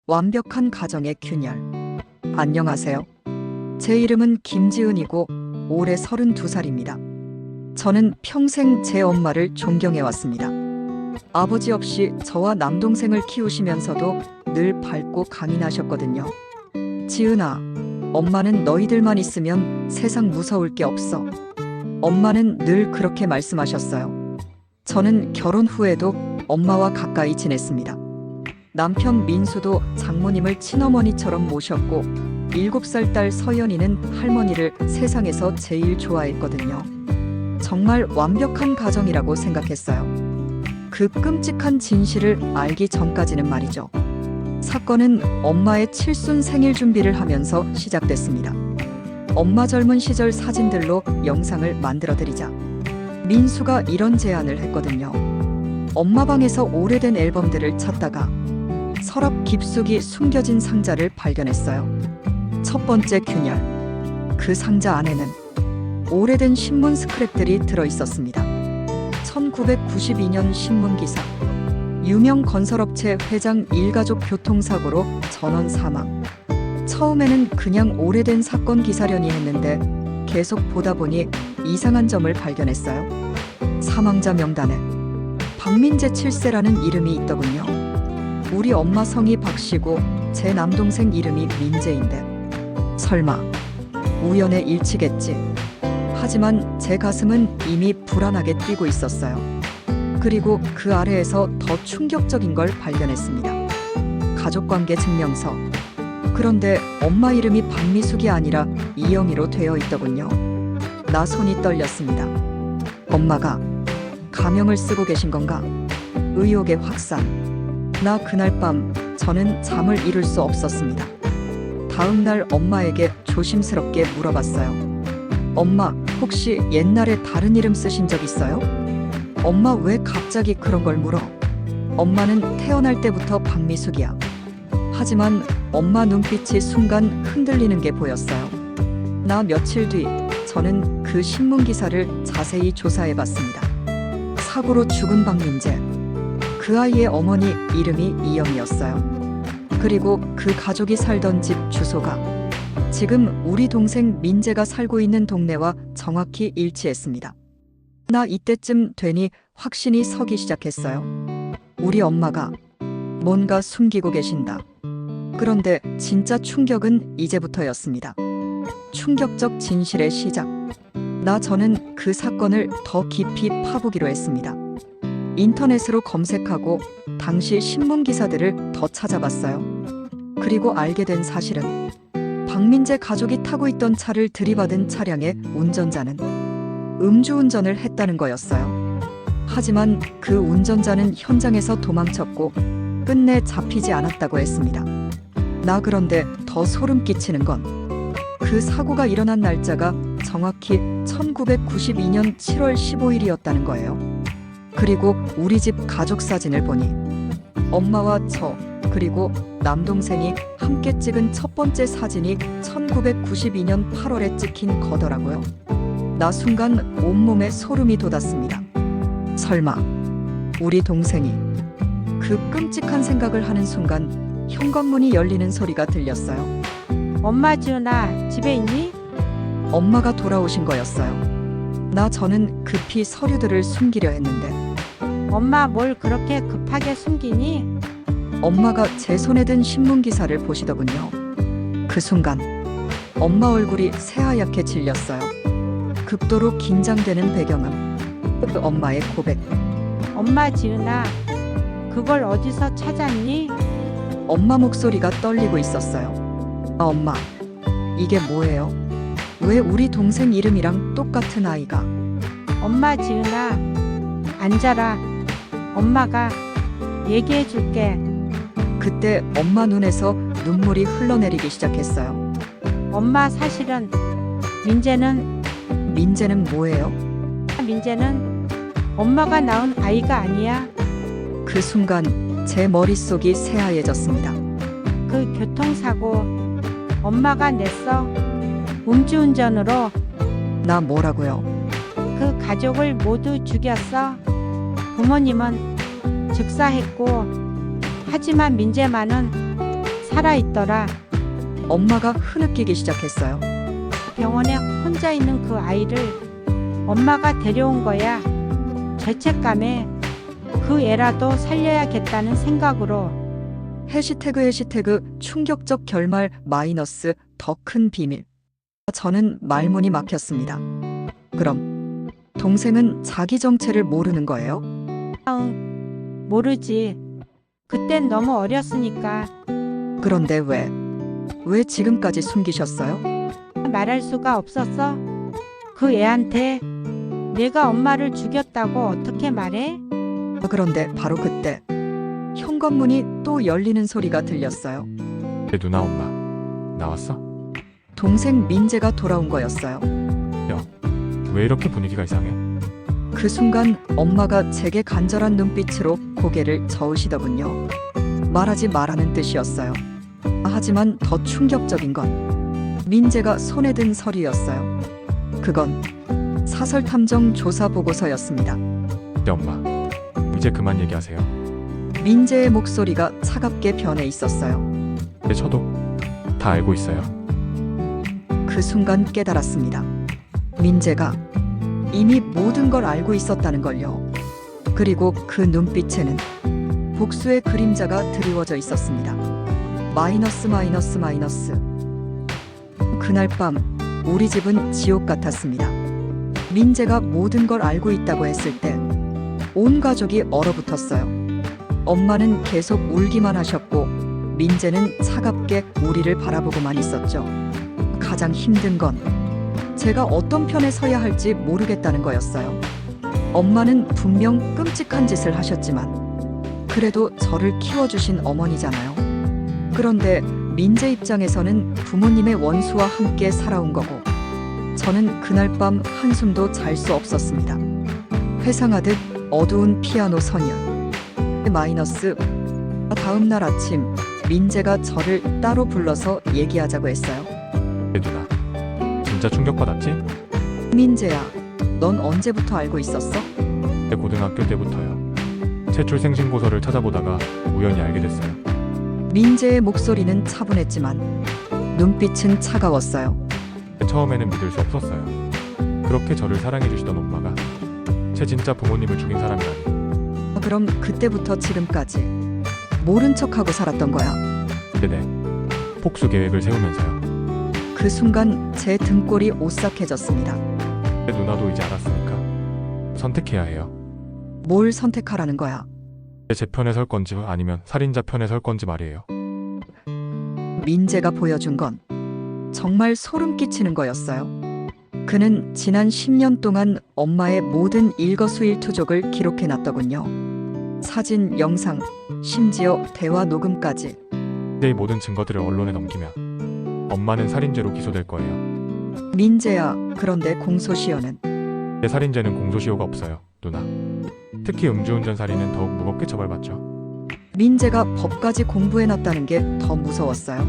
완벽한 가정의 균열. 안녕하세요. 제 이름은 김지은이고 올해 32살입니다. 저는 평생 제 엄마를 존경해왔습니다. 아버지 없이 저와 남동생을 키우시면서도 늘 밝고 강인하셨거든요. 지은아, 엄마는 너희들만 있으면 세상 무서울 게 없어. 엄마는 늘 그렇게 말씀하셨어요. 저는 결혼 후에도 엄마와 가까이 지냈습니다. 남편 민수도 장모님을 친어머니처럼 모셨고 7살 딸 서연이는 할머니를 세상에서 제일 좋아했거든요. 정말 완벽한 가정이라고 생각했어요. 그 끔찍한 진실을 알기 전까지는 말이죠. 사건은 엄마의 칠순 생일 준비를 하면서 시작됐습니다. 엄마 젊은 시절 사진들로 영상을 만들어드리자 민수가 이런 제안을 했거든요. 엄마 방에서 오래된 앨범들을 찾다가 서랍 깊숙이 숨겨진 상자를 발견했어요. 첫 번째 균열. 그 상자 안에는 오래된 신문 스크랩들이 들어있었습니다. 1992년 신문기사. 유명 건설업체 회장 일가족 교통사고로 전원 사망. 처음에는 그냥 오래된 사건 기사려니 했는데 계속 보다 보니 이상한 점을 발견했어요. 사망자 명단에 박민재 7세라는 이름이 있더군요. 우리 엄마 성이 박씨고 제 남동생 이름이 민재인데 설마 우연의 일치겠지. 하지만 제 가슴은 이미 불안하게 뛰고 있었어요. 그리고 그 아래에서 더 충격적인 걸 발견했습니다. 가족관계 증명서. 그런데 엄마 이름이 박미숙이 아니라 이영희로 되어 있더군요. 나 손이 떨렸습니다. 엄마가 가명을 쓰고 계신 건가? 의혹의 확산. 나 그날 밤 저는 잠을 이룰 수 없었습니다. 다음 날 엄마에게 조심스럽게 물어봤어요. 엄마, 혹시 옛날에 다른 이름 쓰신 적 있어요? 엄마 왜 갑자기 그런 걸 물어? 엄마는 태어날 때부터 박미숙이야. 하지만 엄마 눈빛이 순간 흔들리는 게 보였어요. 나 며칠 뒤 저는 그 신문 기사를 자세히 조사해봤습니다. 사고로 죽은 박민재. 그 아이의 어머니 이름이 이영이었어요. 그리고 그 가족이 살던 집 주소가 지금 우리 동생 민재가 살고 있는 동네와 정확히 일치했습니다. 나 이때쯤 되니 확신이 서기 시작했어요. 우리 엄마가 뭔가 숨기고 계신다. 그런데 진짜 충격은 이제부터였습니다. 충격적 진실의 시작. 저는 그 사건을 더 깊이 파보기로 했습니다. 인터넷으로 검색하고 당시 신문 기사들을 더 찾아봤어요. 그리고 알게 된 사실은 박민재 가족이 타고 있던 차를 들이받은 차량의 운전자는 음주운전을 했다는 거였어요. 하지만 그 운전자는 현장에서 도망쳤고 끝내 잡히지 않았다고 했습니다. 그런데 더 소름 끼치는 건 그 사고가 일어난 날짜가 정확히 1992년 7월 15일이었다는 거예요. 그리고 우리 집 가족 사진을 보니 엄마와 저 그리고 남동생이 함께 찍은 첫 번째 사진이 1992년 8월에 찍힌 거더라고요. 순간 온몸에 소름이 돋았습니다. 설마 우리 동생이. 그 끔찍한 생각을 하는 순간 현관문이 열리는 소리가 들렸어요. 엄마 지은아, 집에 있니? 엄마가 돌아오신 거였어요. 저는 급히 서류들을 숨기려 했는데 엄마 뭘 그렇게 급하게 숨기니? 엄마가 제 손에 든 신문 기사를 보시더군요. 그 순간 엄마 얼굴이 새하얗게 질렸어요. 극도로 긴장되는 배경음. 엄마의 고백. 엄마 지은아, 그걸 어디서 찾았니? 엄마 목소리가 떨리고 있었어요. 엄마, 이게 뭐예요? 왜 우리 동생 이름이랑 똑같은 아이가? 엄마 지은아, 앉아라. 엄마가 얘기해 줄게. 그때 엄마 눈에서 눈물이 흘러내리기 시작했어요. 엄마 사실은 민재는 뭐예요? 민재는 엄마가 낳은 아이가 아니야. 그 순간 제 머릿속이 새하얘졌습니다. 그 교통사고 엄마가 냈어. 음주운전으로. 뭐라고요? 그 가족을 모두 죽였어. 부모님은 즉사했고 하지만 민재만은 살아있더라. 엄마가 흐느끼기 시작했어요. 병원에 혼자 있는 그 아이를 엄마가 데려온 거야. 죄책감에 그 애라도 살려야겠다는 생각으로. 해시태그 충격적 결말 마이너스 더 큰 비밀. 저는 말문이 막혔습니다. 그럼 동생은 자기 정체를 모르는 거예요? 응, 모르지. 그땐 너무 어렸으니까 그런데 왜 지금까지 숨기셨어요? 말할 수가 없었어. 그 애한테 내가 엄마를 죽였다고 어떻게 말해? 그런데 바로 그때 현관문이 또 열리는 소리가 들렸어요. 내 누나 엄마 나왔어? 동생 민재가 돌아온 거였어요. 왜 이렇게 분위기가 이상해? 그 순간 엄마가 제게 간절한 눈빛으로 고개를 저으시더군요. 말하지 말라는 뜻이었어요. 하지만 더 충격적인 건 민재가 손에 든 서류였어요. 그건 사설탐정 조사 보고서였습니다. 내 엄마 이제 그만 얘기하세요. 민재의 목소리가 차갑게 변해 있었어요. 내 저도 다 알고 있어요. 그 순간 깨달았습니다. 민재가 이미 모든 걸 알고 있었다는 걸요. 그리고 그 눈빛에는 복수의 그림자가 드리워져 있었습니다. 마이너스. 그날 밤 우리 집은 지옥 같았습니다. 민재가 모든 걸 알고 있다고 했을 때 온 가족이 얼어붙었어요. 엄마는 계속 울기만 하셨고 민재는 차갑게 우리를 바라보고만 있었죠. 가장 힘든 건 제가 어떤 편에 서야 할지 모르겠다는 거였어요. 엄마는 분명 끔찍한 짓을 하셨지만 그래도 저를 키워주신 어머니잖아요. 그런데 민재 입장에서는 부모님의 원수와 함께 살아온 거고 저는 그날 밤 한숨도 잘 수 없었습니다. 회상하듯 어두운 피아노 선율 마이너스. 다음 날 아침 민재가 저를 따로 불러서 얘기하자고 했어요. 내 누나 진짜 충격받았지? 민재야, 넌 언제부터 알고 있었어? 내 고등학교 때부터요. 채출생신고서를 찾아보다가 우연히 알게 됐어요. 민재의 목소리는 차분했지만 눈빛은 차가웠어요. 처음에는 믿을 수 없었어요. 그렇게 저를 사랑해 주시던 엄마가 제 진짜 부모님을 죽인 사람이라니. 그럼 그때부터 지금까지 모른 척하고 살았던 거야. 네네. 복수 계획을 세우면서요. 그 순간 제 등골이 오싹해졌습니다. 내 누나도 이제 알았으니까 선택해야 해요. 뭘 선택하라는 거야? 제 편에 설 건지 아니면 살인자 편에 설 건지 말이에요. 민재가 보여준 건 정말 소름 끼치는 거였어요. 그는 지난 10년 동안 엄마의 모든 일거수일투족을 기록해놨더군요. 사진, 영상, 심지어 대화 녹음까지. 이제 이 모든 증거들을 언론에 넘기면 엄마는 살인죄로 기소될 거예요. 민재야, 그런데 공소시효는? 내 살인죄는 공소시효가 없어요, 누나. 특히 음주운전 살인은 더욱 무겁게 처벌받죠. 민재가 법까지 공부해놨다는 게 더 무서웠어요.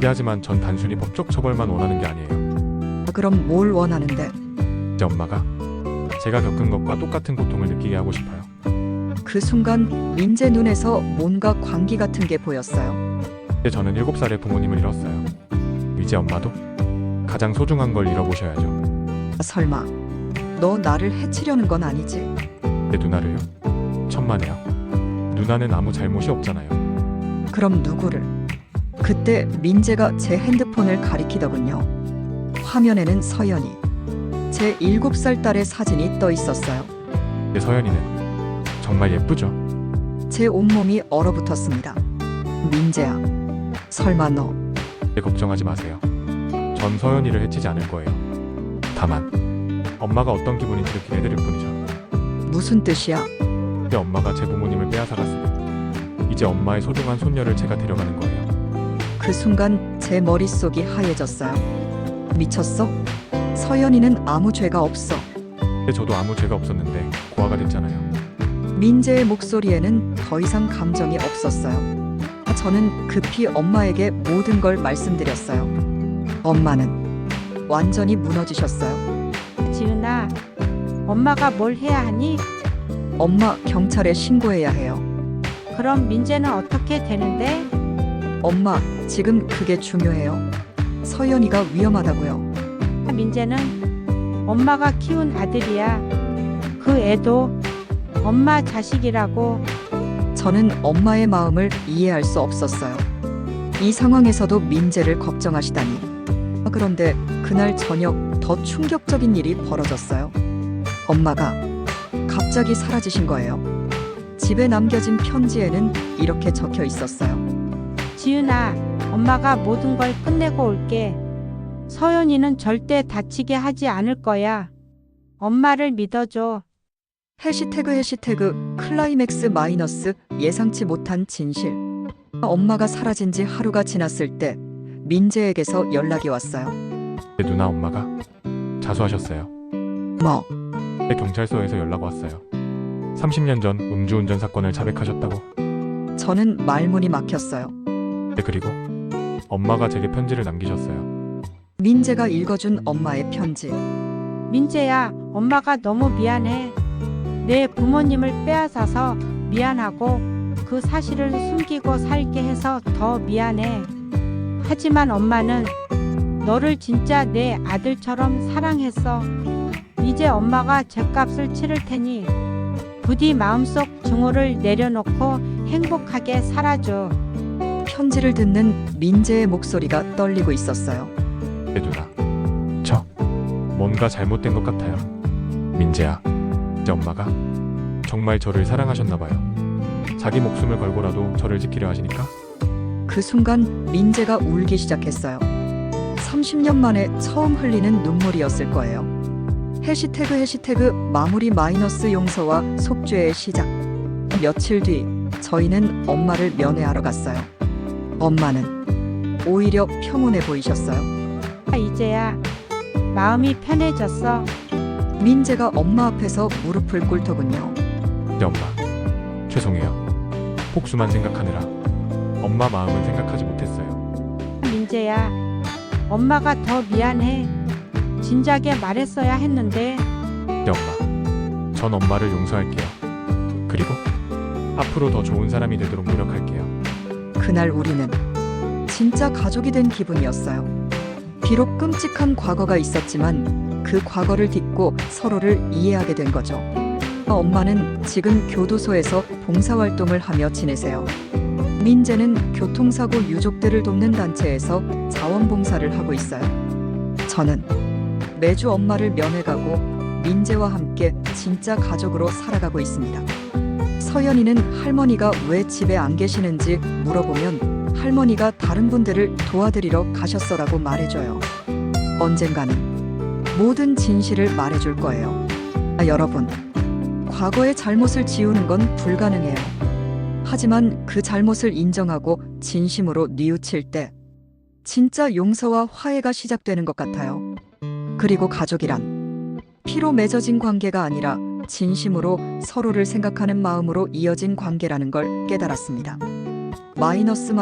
하지만 전 단순히 법적 처벌만 원하는 게 아니에요. 그럼 뭘 원하는데? 이제 엄마가 제가 겪은 것과 똑같은 고통을 느끼게 하고 싶어요. 그 순간 민재 눈에서 뭔가 광기 같은 게 보였어요. 이제 저는 7살에 부모님을 잃었어요. 이제 엄마도 가장 소중한 걸 잃어보셔야죠. 설마 너 나를 해치려는 건 아니지? 내 누나를요? 천만에요. 누나는 아무 잘못이 없잖아요. 그럼 누구를? 그때 민재가 제 핸드폰을 가리키더군요. 화면에는 서연이, 제 7살 딸의 사진이 떠 있었어요. 내 서연이는 정말 예쁘죠? 제 온몸이 얼어붙었습니다. 민재야, 설마 너 네, 걱정하지 마세요. 전 서연이를 해치지 않을 거예요. 다만 엄마가 어떤 기분인지 기대드릴 뿐이죠. 무슨 뜻이야? 내 엄마가 제 부모님을 빼앗아갔으니 이제 엄마의 소중한 손녀를 제가 데려가는 거예요. 그 순간 제 머릿속이 하얘졌어요. 미쳤어? 서연이는 아무 죄가 없어. 근데 저도 아무 죄가 없었는데 고아가 됐잖아요. 민재의 목소리에는 더 이상 감정이 없었어요. 저는 급히 엄마에게 모든 걸 말씀드렸어요. 엄마는 완전히 무너지셨어요. 지은아, 엄마가 뭘 해야 하니? 엄마 경찰에 신고해야 해요. 그럼 민재는 어떻게 되는데? 엄마, 지금 그게 중요해요. 서연이가 위험하다고요. 민재는 엄마가 키운 아들이야. 그 애도 엄마 자식이라고. 저는 엄마의 마음을 이해할 수 없었어요. 이 상황에서도 민재를 걱정하시다니. 그런데 그날 저녁 더 충격적인 일이 벌어졌어요. 엄마가 갑자기 사라지신 거예요. 집에 남겨진 편지에는 이렇게 적혀 있었어요. 지은아, 엄마가 모든 걸 끝내고 올게. 서연이는 절대 다치게 하지 않을 거야. 엄마를 믿어줘. 해시태그 클라이맥스 마이너스 예상치 못한 진실. 엄마가 사라진 지 하루가 지났을 때 민재에게서 연락이 왔어요. 내 누나 엄마가 자수하셨어요. 뭐? 경찰서에서 연락 왔어요. 30년 전 음주운전 사건을 자백하셨다고. 저는 말문이 막혔어요. 그리고 엄마가 제게 편지를 남기셨어요. 민재가 읽어준 엄마의 편지. 민재야, 엄마가 너무 미안해. 내 부모님을 빼앗아서 미안하고 그 사실을 숨기고 살게 해서 더 미안해. 하지만 엄마는 너를 진짜 내 아들처럼 사랑했어. 이제 엄마가 죗값을 치를 테니 부디 마음속 증오를 내려놓고 행복하게 살아줘. 편지를 듣는 민재의 목소리가 떨리고 있었어요. 내 누나, 저 뭔가 잘못된 것 같아요. 민재야, 이제 엄마가 정말 저를 사랑하셨나 봐요. 자기 목숨을 걸고라도 저를 지키려 하시니까. 그 순간 민재가 울기 시작했어요. 30년 만에 처음 흘리는 눈물이었을 거예요. 해시태그 마무리 마이너스 용서와 속죄의 시작. 며칠 뒤 저희는 엄마를 면회하러 갔어요. 엄마는 오히려 평온해 보이셨어요. 이제야 마음이 편해졌어. 민재가 엄마 앞에서 무릎을 꿇더군요. 이제 엄마, 죄송해요. 복수만 생각하느라 엄마 마음은 생각하지 못했어요. 민재야, 엄마가 더 미안해. 진작에 말했어야 했는데. 이제 엄마, 전 엄마를 용서할게요. 그리고 앞으로 더 좋은 사람이 되도록 노력할게요. 그날 우리는 진짜 가족이 된 기분이었어요. 비록 끔찍한 과거가 있었지만 그 과거를 딛고 서로를 이해하게 된 거죠. 엄마는 지금 교도소에서 봉사활동을 하며 지내세요. 민재는 교통사고 유족들을 돕는 단체에서 자원봉사를 하고 있어요. 저는 매주 엄마를 면회 가고 민재와 함께 진짜 가족으로 살아가고 있습니다. 서연이는 할머니가 왜 집에 안 계시는지 물어보면 할머니가 다른 분들을 도와드리러 가셨어라고 말해줘요. 언젠가는 모든 진실을 말해줄 거예요. 여러분, 과거의 잘못을 지우는 건 불가능해요. 하지만 그 잘못을 인정하고 진심으로 뉘우칠 때 진짜 용서와 화해가 시작되는 것 같아요. 그리고 가족이란 피로 맺어진 관계가 아니라 진심으로 서로를 생각하는 마음으로 이어진 관계라는 걸 깨달았습니다. 마이너스.